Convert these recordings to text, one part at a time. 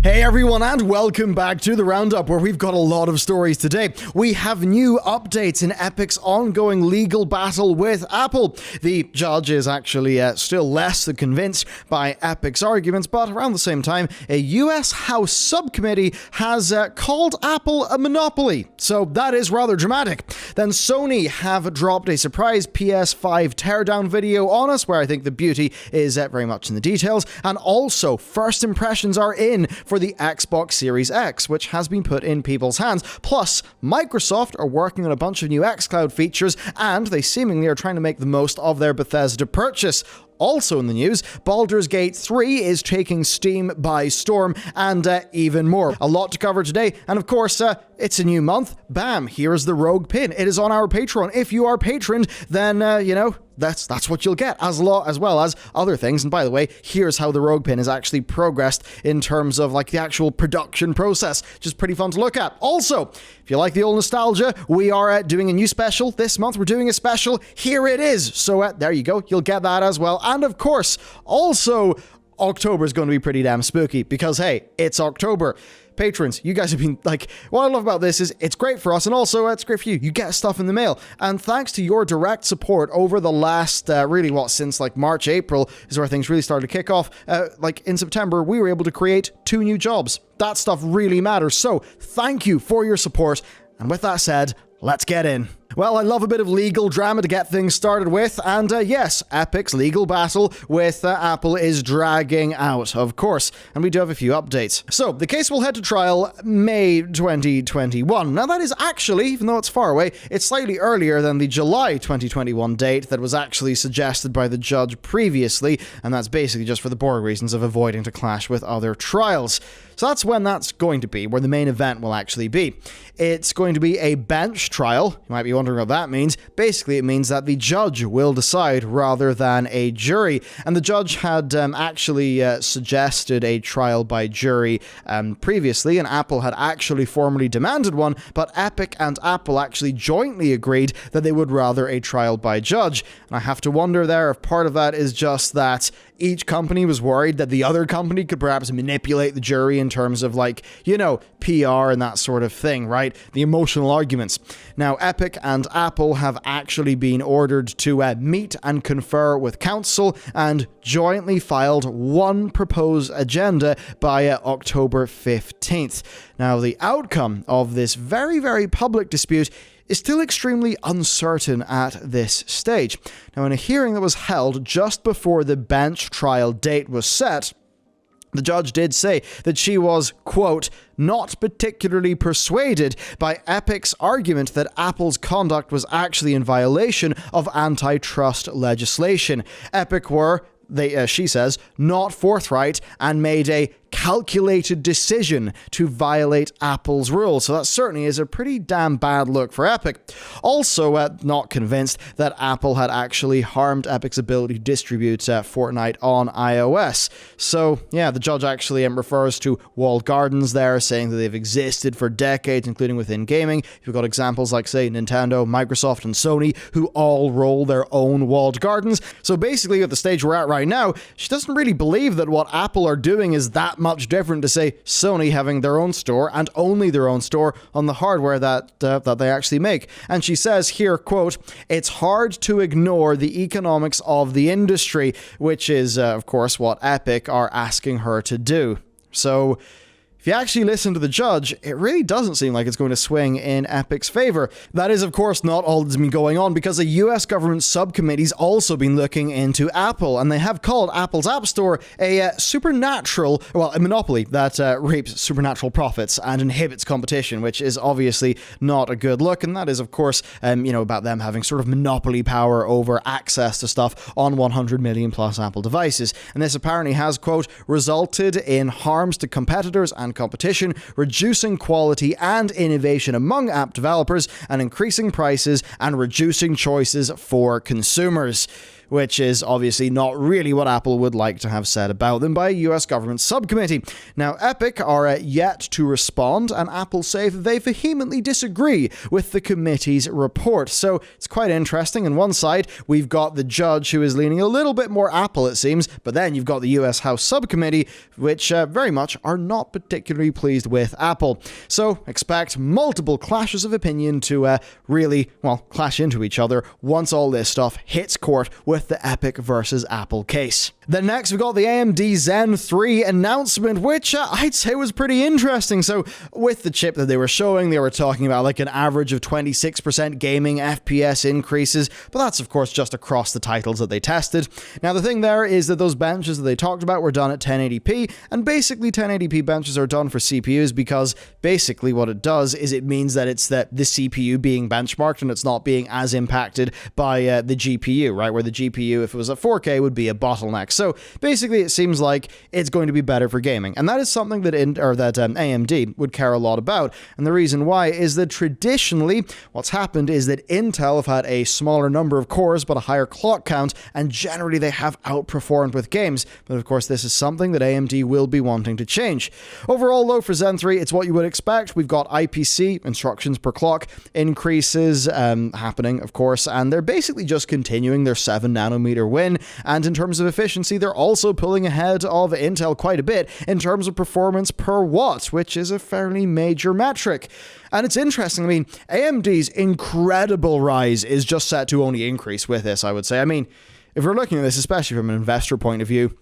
Hey everyone, and welcome back to the Roundup, where we've got a lot of stories today. We have new updates in Epic's ongoing legal battle with Apple. The judge is actually still less than convinced by Epic's arguments, but around the same time, a US House subcommittee has called Apple a monopoly. So that is rather dramatic. Then Sony have dropped a surprise PS5 Teardown video on us, where I think the beauty is very much in the details, and also first impressions are in for the Xbox Series X, which has been put in people's hands. Plus, Microsoft are working on a bunch of new xCloud features, and they seemingly are trying to make the most of their Bethesda purchase. Also in the news, Baldur's Gate 3 is taking Steam by storm, and even more. A lot to cover today, and of course, it's a new month. Bam, here's the Rogue pin. It is on our Patreon. If you are patroned, then, that's what you'll get, as well as other things. And by the way, here's how the Rogue pin has actually progressed in terms of the actual production process, which is pretty fun to look at. Also, if you like the old nostalgia, we are doing a new special this month. We're doing a special. Here it is. So there you go. You'll get that as well. And of course, also, October is going to be pretty damn spooky because, hey, it's October. Patrons, you guys have been what I love about this is it's great for us, and also it's great for you. You get stuff in the mail, and thanks to your direct support over the last since March, April is where things really started to kick off. In September, we were able to create 2 new jobs. That stuff really matters. So thank you for your support. And with that said, let's get in. Well, I love a bit of legal drama to get things started with, and yes, Epic's legal battle with Apple is dragging out, of course, and we do have a few updates. So, the case will head to trial May 2021. Now, that is actually, even though it's far away, it's slightly earlier than the July 2021 date that was actually suggested by the judge previously, and that's basically just for the boring reasons of avoiding to clash with other trials. So that's when that's going to be, where the main event will actually be. It's going to be a bench trial. You might be wondering what that means. Basically, it means that the judge will decide rather than a jury. And the judge had actually suggested a trial by jury previously, and Apple had actually formally demanded one, but Epic and Apple actually jointly agreed that they would rather a trial by judge. And I have to wonder there if part of that is just that each company was worried that the other company could perhaps manipulate the jury in terms of PR and that sort of thing, right? The emotional arguments. Now, Epic and Apple have actually been ordered to meet and confer with counsel and jointly filed one proposed agenda by October 15th. Now, the outcome of this very, very public dispute is still extremely uncertain at this stage. Now, in a hearing that was held just before the bench trial date was set, the judge did say that she was, quote, not particularly persuaded by Epic's argument that Apple's conduct was actually in violation of antitrust legislation. Epic were, she says, not forthright and made a calculated decision to violate Apple's rules. So that certainly is a pretty damn bad look for Epic. Also, not convinced that Apple had actually harmed Epic's ability to distribute Fortnite on iOS. So, yeah, the judge actually refers to walled gardens there, saying that they've existed for decades, including within gaming. You've got examples like, say, Nintendo, Microsoft, and Sony, who all roll their own walled gardens. So basically, at the stage we're at right now, she doesn't really believe that what Apple are doing is that much different to, say, Sony having their own store and only their own store on the hardware that they actually make. And she says here, quote, it's hard to ignore the economics of the industry, which is, of course, what Epic are asking her to do. So, if you actually listen to the judge, it really doesn't seem like it's going to swing in Epic's favor. That is, of course, not all that's been going on, because a US government subcommittee's also been looking into Apple, and they have called Apple's App Store a monopoly that reaps supernatural profits and inhibits competition, which is obviously not a good look. And that is, of course, about them having sort of monopoly power over access to stuff on 100 million plus Apple devices. And this apparently has, quote, resulted in harms to competitors and competition, reducing quality and innovation among app developers, and increasing prices and reducing choices for consumers. which is obviously not really what Apple would like to have said about them by a US government subcommittee. Now, Epic are yet to respond, and Apple say that they vehemently disagree with the committee's report. So it's quite interesting. On one side, we've got the judge who is leaning a little bit more Apple, it seems, but then you've got the US House subcommittee, which very much are not particularly pleased with Apple. So expect multiple clashes of opinion to really, clash into each other once all this stuff hits court with the Epic versus Apple case. Then next, we've got the AMD Zen 3 announcement, which I'd say was pretty interesting. So with the chip that they were showing, they were talking about like an average of 26% gaming FPS increases, but that's of course just across the titles that they tested. Now the thing there is that those benches that they talked about were done at 1080p, and basically 1080p benches are done for CPUs because basically what it does is it means that it's the CPU being benchmarked and it's not being as impacted by the GPU, right? Where the GPU, if it was at 4K, would be a bottleneck. So basically, it seems like it's going to be better for gaming, and that is something that AMD would care a lot about. And the reason why is that traditionally, what's happened is that Intel have had a smaller number of cores but a higher clock count, and generally they have outperformed with games. But of course, this is something that AMD will be wanting to change. Overall, though, for Zen 3, it's what you would expect. We've got IPC, instructions per clock, increases happening, of course, and they're basically just continuing their 7nm win. And in terms of efficiency, they're also pulling ahead of Intel quite a bit in terms of performance per watt, which is a fairly major metric. And it's interesting, I mean, AMD's incredible rise is just set to only increase with this, I would say. I mean, if we're looking at this, especially from an investor point of view,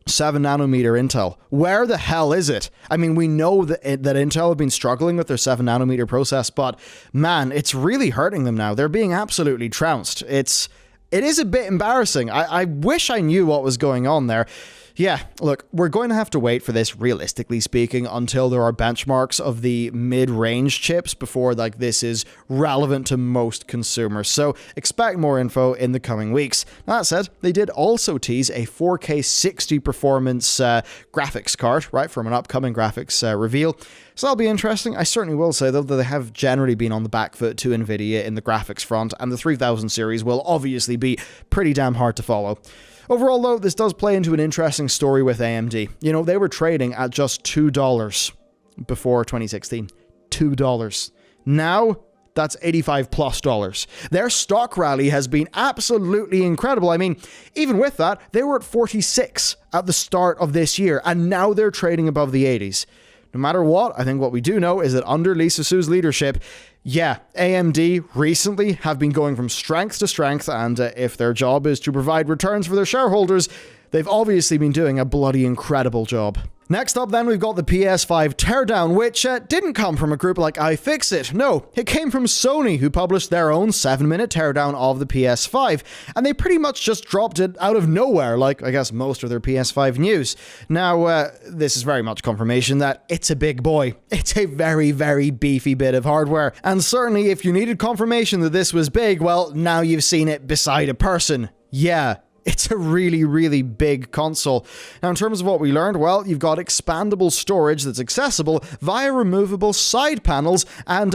7nm Intel. Where the hell is it? I mean, we know that Intel have been struggling with their 7nm process, but man, it's really hurting them now. They're being absolutely trounced. It is a bit embarrassing. I wish I knew what was going on there. Yeah, look, we're going to have to wait for this, realistically speaking, until there are benchmarks of the mid-range chips before this is relevant to most consumers. So expect more info in the coming weeks. Now, that said, they did also tease a 4K 60 performance graphics card, right, from an upcoming graphics reveal. So that'll be interesting. I certainly will say, though, that they have generally been on the back foot to Nvidia in the graphics front, and the 3000 series will obviously be pretty damn hard to follow. Overall, though, this does play into an interesting story with AMD. You know, they were trading at just $2 before 2016. $2. Now, that's $85+. Their stock rally has been absolutely incredible. I mean, even with that, they were at 46 at the start of this year, and now they're trading above the 80s. No matter what, I think what we do know is that under Lisa Su's leadership, yeah, AMD recently have been going from strength to strength, and if their job is to provide returns for their shareholders, they've obviously been doing a bloody incredible job. Next up then, we've got the PS5 Teardown, which didn't come from a group like iFixit. No, it came from Sony, who published their own 7-minute teardown of the PS5, and they pretty much just dropped it out of nowhere, like I guess most of their PS5 news. Now, this is very much confirmation that it's a big boy. It's a very, very beefy bit of hardware, and certainly if you needed confirmation that this was big, well, now you've seen it beside a person. Yeah. It's a really, really big console. Now, in terms of what we learned, well, you've got expandable storage that's accessible via removable side panels and,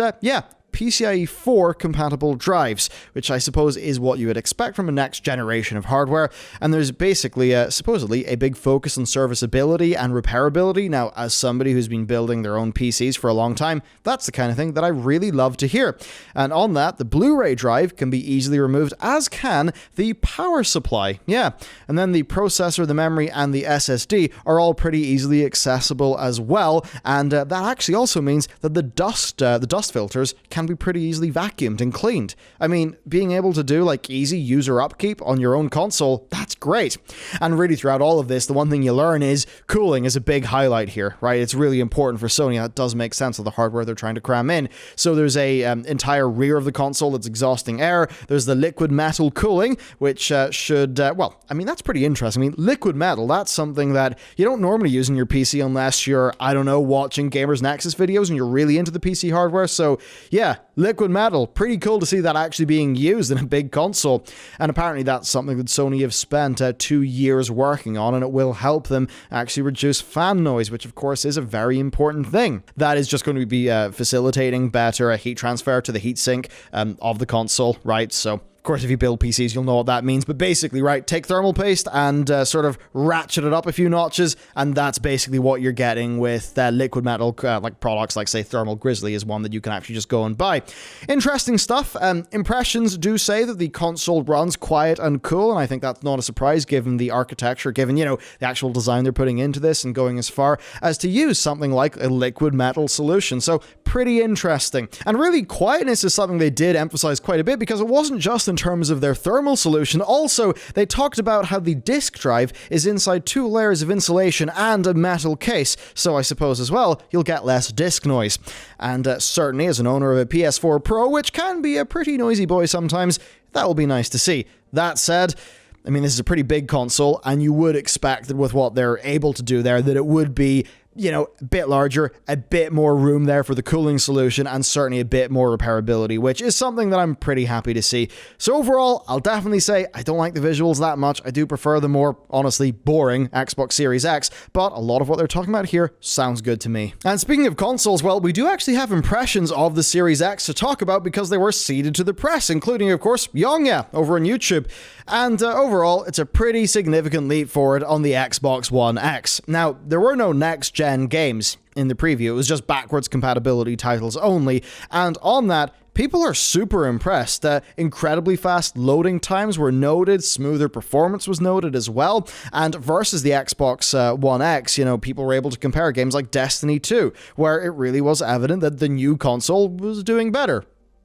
PCIe 4 compatible drives, which I suppose is what you would expect from a next generation of hardware. And there's basically, supposedly, a big focus on serviceability and repairability. Now, as somebody who's been building their own PCs for a long time, that's the kind of thing that I really love to hear. And on that, the Blu-ray drive can be easily removed, as can the power supply. Yeah. And then the processor, the memory, and the SSD are all pretty easily accessible as well. And that actually also means that the dust filters can be pretty easily vacuumed and cleaned. I mean, being able to do easy user upkeep on your own console, that's great. And really throughout all of this, the one thing you learn is cooling is a big highlight here, right? It's really important for Sony. That does make sense of the hardware they're trying to cram in. So there's a entire rear of the console that's exhausting air. There's the liquid metal cooling, which should, that's pretty interesting. I mean, liquid metal, that's something that you don't normally use in your PC unless you're, watching Gamers Nexus videos and you're really into the PC hardware. So yeah, liquid metal, pretty cool to see that actually being used in a big console. And apparently that's something that Sony have spent 2 years working on, and it will help them actually reduce fan noise, which of course is a very important thing. That is just going to be facilitating better heat transfer to the heatsink of the console, right? So course, if you build PCs, you'll know what that means. But basically, right, take thermal paste and sort of ratchet it up a few notches, and that's basically what you're getting with liquid metal like products like, say, Thermal Grizzly is one that you can actually just go and buy. Interesting stuff. Impressions do say that the console runs quiet and cool, and I think that's not a surprise given the architecture, given, the actual design they're putting into this, and going as far as to use something like a liquid metal solution. So pretty interesting. And really, quietness is something they did emphasize quite a bit, because it wasn't just in terms of their thermal solution. Also, they talked about how the disk drive is inside 2 layers of insulation and a metal case, so I suppose as well you'll get less disk noise. And certainly as an owner of a PS4 Pro, which can be a pretty noisy boy sometimes, that will be nice to see. That said, I mean, this is a pretty big console, and you would expect that with what they're able to do there, that it would be, a bit larger, a bit more room there for the cooling solution, and certainly a bit more repairability, which is something that I'm pretty happy to see. So overall, I'll definitely say I don't like the visuals that much. I do prefer the more, honestly, boring Xbox Series X, but a lot of what they're talking about here sounds good to me. And speaking of consoles, well, we do actually have impressions of the Series X to talk about, because they were seeded to the press, including, of course, Yonya over on YouTube. And overall, it's a pretty significant leap forward on the Xbox One X. Now, there were no next-gen games in the preview. It was just backwards compatibility titles only, and on that, people are super impressed. Incredibly fast loading times were noted, smoother performance was noted as well, and versus the Xbox One X, people were able to compare games like Destiny 2, where it really was evident that the new console was doing better,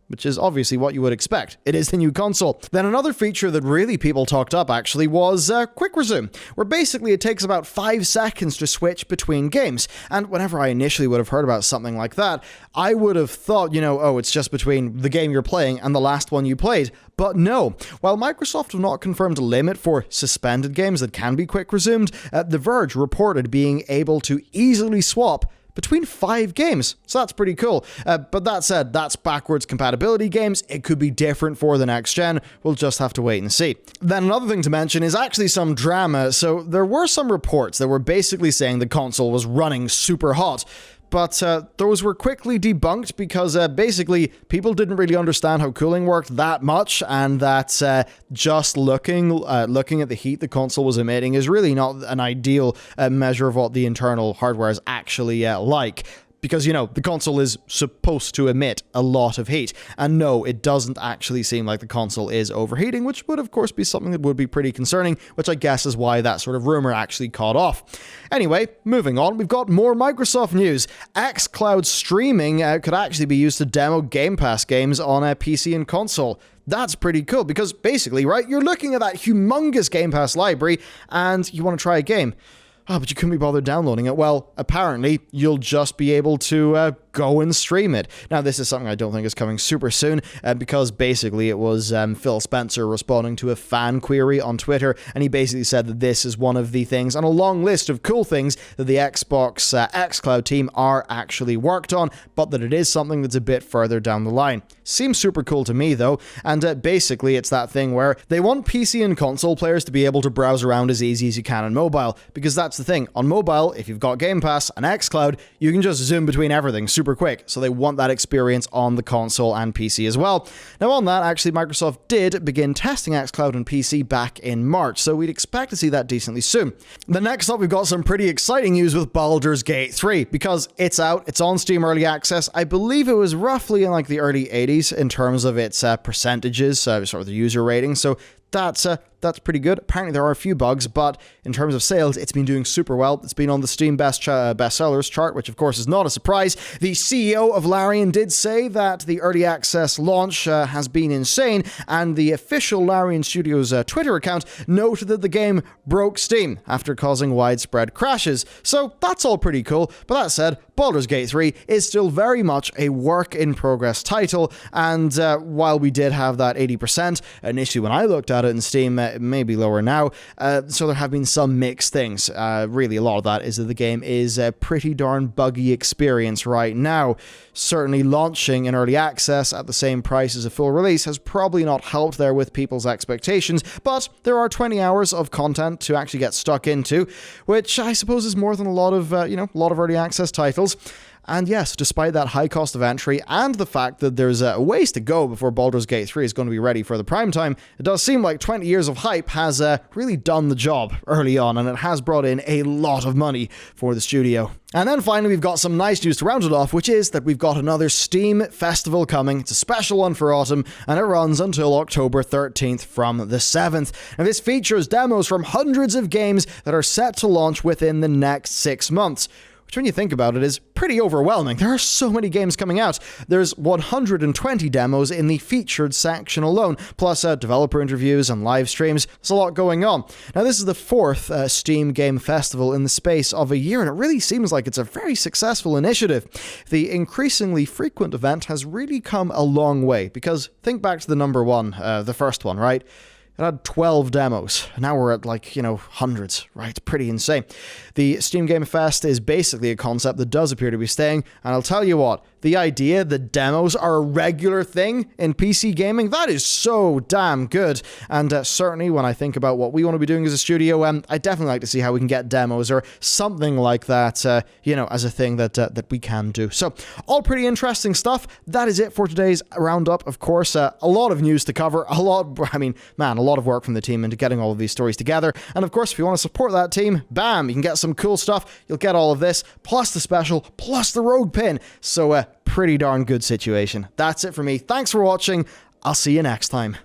which is obviously what you would expect. It is the new console. Then another feature that really people talked up actually was Quick Resume, where basically it takes about 5 seconds to switch between games. And whenever I initially would have heard about something like that, I would have thought, it's just between the game you're playing and the last one you played. But no. While Microsoft have not confirmed a limit for suspended games that can be quick resumed, The Verge reported being able to easily swap between 5 games. So that's pretty cool. But that said, that's backwards compatibility games. It could be different for the next gen. We'll just have to wait and see. Then another thing to mention is actually some drama. So there were some reports that were basically saying the console was running super hot. But those were quickly debunked, because basically people didn't really understand how cooling worked that much, and that just looking at the heat the console was emitting is really not an ideal measure of what the internal hardware is actually like. Because, the console is supposed to emit a lot of heat. And no, it doesn't actually seem like the console is overheating, which would, of course, be something that would be pretty concerning, which I guess is why that sort of rumor actually caught off. Anyway, moving on, we've got more Microsoft news. xCloud streaming could actually be used to demo Game Pass games on a PC and console. That's pretty cool, because basically, right, you're looking at that humongous Game Pass library, and you want to try a game. Oh, but you couldn't be bothered downloading it. Well, apparently, you'll just be able to go and stream it. Now, this is something I don't think is coming super soon, because basically it was Phil Spencer responding to a fan query on Twitter, and he basically said that this is one of the things on a long list of cool things that the Xbox xCloud team are actually worked on, but that it is something that's a bit further down the line. Seems super cool to me, though, and basically it's that thing where they want PC and console players to be able to browse around as easy as you can on mobile, because that's the thing. On mobile, if you've got Game Pass and xCloud, you can just zoom between everything super quick, so they want that experience on the console and PC as well. Now on that, actually, Microsoft did begin testing xCloud on PC back in March, so we'd expect to see that decently soon. Then next up, we've got some pretty exciting news with Baldur's Gate 3, because it's out, it's on Steam Early Access. I believe it was roughly in like the early 80s in terms of its percentages, sort of the user rating, so that's pretty good. Apparently there are a few bugs, but in terms of sales, it's been doing super well. It's been on the Steam bestsellers chart, which of course is not a surprise. The CEO of Larian did say that the early access launch has been insane, and the official Larian Studios Twitter account noted that the game broke Steam after causing widespread crashes. So that's all pretty cool. But that said, Baldur's Gate 3 is still very much a work-in-progress title, and while we did have that 80%, initially when I looked at it in Steam, maybe lower now, so there have been some mixed things. Really, a lot of that is that the game is a pretty darn buggy experience right now. Certainly launching in early access at the same price as a full release has probably not helped there with people's expectations, but there are 20 hours of content to actually get stuck into, which I suppose is more than a lot of early access titles. And yes, despite that high cost of entry and the fact that there's a ways to go before Baldur's Gate 3 is going to be ready for the prime time, it does seem like 20 years of hype has really done the job early on, and it has brought in a lot of money for the studio. And then finally, we've got some nice news to round it off, which is that we've got another Steam Festival coming. It's a special one for autumn, and it runs until October 13th from the 7th. And this features demos from hundreds of games that are set to launch within the next 6 months. Which, when you think about it, is pretty overwhelming. There are so many games coming out. There's 120 demos in the featured section alone, plus developer interviews and live streams. There's a lot going on. Now, this is the 4th Steam Game Festival in the space of a year, and it really seems like it's a very successful initiative. The increasingly frequent event has really come a long way, because think back to the number one, the first one, right? It had 12 demos. Now we're at hundreds, right? Pretty insane. The Steam Game Fest is basically a concept that does appear to be staying, and I'll tell you what, the idea that demos are a regular thing in PC gaming, that is so damn good. And certainly when I think about what we want to be doing as a studio, I definitely like to see how we can get demos or something like that, as a thing that we can do. So, all pretty interesting stuff. That is it for today's roundup. Of course, a lot of news to cover, a lot of work from the team into getting all of these stories together. And of course, if you want to support that team, bam, you can get some cool stuff. You'll get all of this, plus the special, plus the rogue pin. So, pretty darn good situation. That's it for me. Thanks for watching. I'll see you next time.